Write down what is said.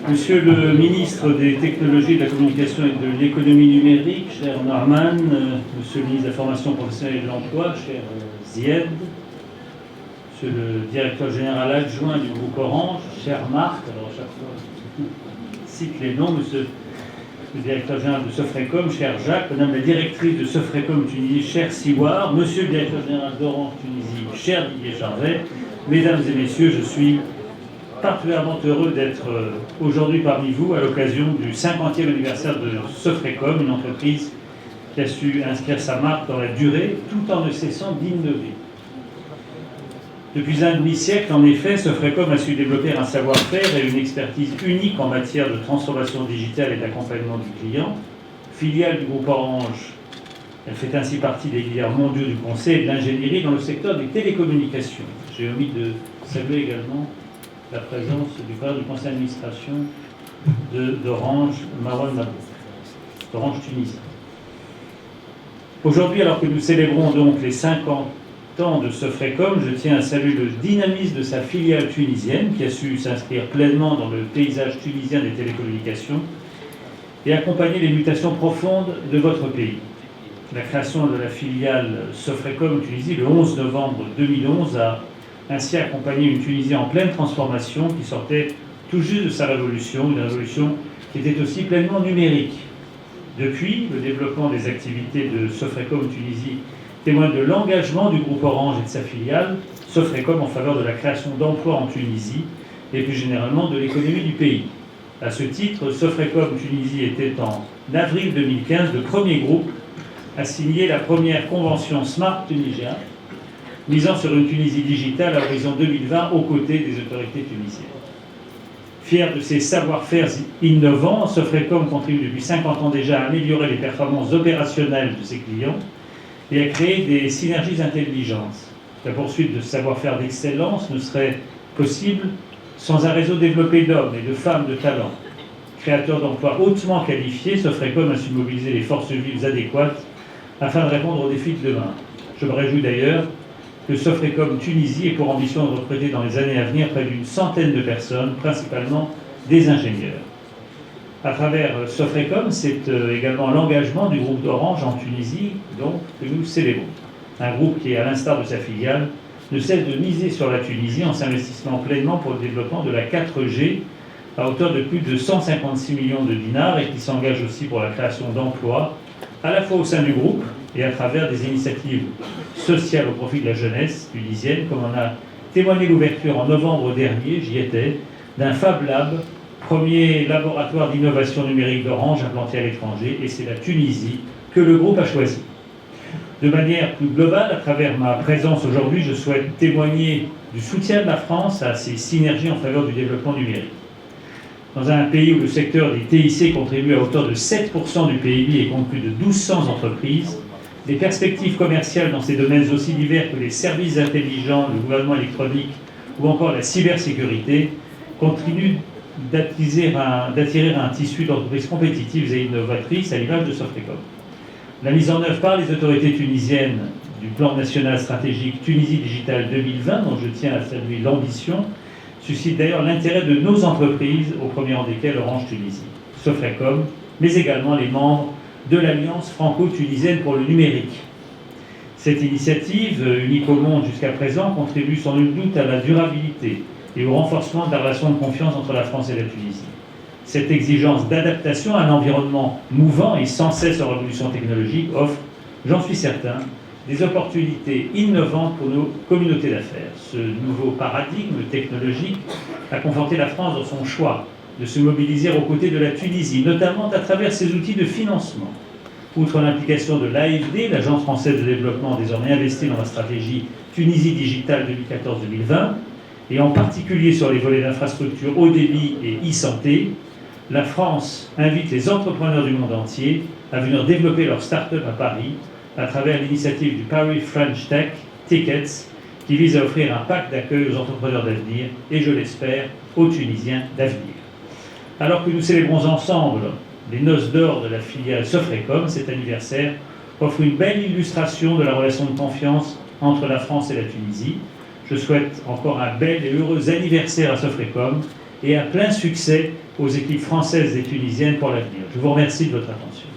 Monsieur le ministre des Technologies, de la Communication et de l'Économie numérique, cher Norman, monsieur le ministre de la Formation professionnelle et de l'Emploi, cher Zied, monsieur le directeur général adjoint du groupe Orange, cher Marc, alors à chaque fois je cite les noms, monsieur le directeur général de Sofrecom, cher Jacques, madame la directrice de Sofrecom Tunisie, cher Siwar, monsieur le directeur général d'Orange Tunisie, cher Didier Charvet, mesdames et messieurs, je suis particulièrement heureux d'être aujourd'hui parmi vous à l'occasion du 50e anniversaire de Sofrecom, une entreprise qui a su inscrire sa marque dans la durée tout en ne cessant d'innover. Depuis un demi-siècle, en effet, Sofrecom a su développer un savoir-faire et une expertise unique en matière de transformation digitale et d'accompagnement du client. Filiale du groupe Orange, elle fait ainsi partie des leaders mondiaux du conseil et de l'ingénierie dans le secteur des télécommunications. J'ai omis de saluer également la présence du président du conseil d'administration d'Orange, Marwan Mabouk, d'Orange Tunisie. Aujourd'hui, alors que nous célébrons donc les 50 ans de Sofrecom, je tiens à saluer le dynamisme de sa filiale tunisienne qui a su s'inscrire pleinement dans le paysage tunisien des télécommunications et accompagner les mutations profondes de votre pays. La création de la filiale Sofrecom Tunisie le 11 novembre 2011 a ainsi accompagné une Tunisie en pleine transformation qui sortait tout juste de sa révolution, une révolution qui était aussi pleinement numérique. Depuis, le développement des activités de Sofrecom Tunisie témoigne de l'engagement du groupe Orange et de sa filiale Sofrecom en faveur de la création d'emplois en Tunisie et plus généralement de l'économie du pays. À ce titre, Sofrecom Tunisie était en avril 2015 le premier groupe à signer la première convention Smart Tunisia, misant sur une Tunisie digitale à l'horizon 2020 aux côtés des autorités tunisiennes. Fier de ses savoir-faire innovants, Sofrecom contribue depuis 50 ans déjà à améliorer les performances opérationnelles de ses clients et à créer des synergies intelligentes. La poursuite de ce savoir-faire d'excellence ne serait possible sans un réseau développé d'hommes et de femmes de talent. Créateur d'emplois hautement qualifiés, Sofrecom a su mobiliser les forces vives adéquates afin de répondre aux défis de demain. Je me réjouis d'ailleurs que Sofrecom Tunisie ait pour ambition de recruter dans les années à venir près d'une centaine de personnes, principalement des ingénieurs. À travers Sofrecom, c'est également l'engagement du groupe d'Orange en Tunisie, donc, que nous célébrons. Un groupe qui, à l'instar de sa filiale, ne cesse de miser sur la Tunisie en s'investissant pleinement pour le développement de la 4G à hauteur de plus de 156 millions de dinars et qui s'engage aussi pour la création d'emplois, à la fois au sein du groupe et à travers des initiatives sociales au profit de la jeunesse tunisienne, comme en a témoigné l'ouverture en novembre dernier, j'y étais, d'un Fab Lab, premier laboratoire d'innovation numérique d'Orange implanté à l'étranger, et c'est la Tunisie que le groupe a choisi. De manière plus globale, à travers ma présence aujourd'hui, je souhaite témoigner du soutien de la France à ces synergies en faveur du développement numérique. Dans un pays où le secteur des TIC contribue à hauteur de 7% du PIB et compte plus de 1200 entreprises, les perspectives commerciales dans ces domaines aussi divers que les services intelligents, le gouvernement électronique ou encore la cybersécurité continuent d'attirer un tissu d'entreprises compétitives et innovatrices à l'image de Sofrecom. La mise en œuvre par les autorités tunisiennes du plan national stratégique Tunisie Digitale 2020, dont je tiens à saluer l'ambition, suscite d'ailleurs l'intérêt de nos entreprises, au premier rang desquelles Orange Tunisie, Sofrecom, mais également les membres de l'Alliance franco-tunisienne pour le numérique. Cette initiative, unique au monde jusqu'à présent, contribue sans nul doute à la durabilité et au renforcement de la relation de confiance entre la France et la Tunisie. Cette exigence d'adaptation à un environnement mouvant et sans cesse en révolution technologique offre, j'en suis certain, des opportunités innovantes pour nos communautés d'affaires. Ce nouveau paradigme technologique a conforté la France dans son choix de se mobiliser aux côtés de la Tunisie, notamment à travers ses outils de financement. Outre l'implication de l'AFD, l'Agence française de développement désormais investie dans la stratégie Tunisie Digitale 2014-2020, et en particulier sur les volets d'infrastructures haut débit et e-santé, la France invite les entrepreneurs du monde entier à venir développer leur start-up à Paris à travers l'initiative du Paris French Tech Tickets qui vise à offrir un pack d'accueil aux entrepreneurs d'avenir et, je l'espère, aux Tunisiens d'avenir. Alors que nous célébrons ensemble les noces d'or de la filiale Sofrecom, cet anniversaire offre une belle illustration de la relation de confiance entre la France et la Tunisie. Je souhaite encore un bel et heureux anniversaire à Sofrecom et un plein succès aux équipes françaises et tunisiennes pour l'avenir. Je vous remercie de votre attention.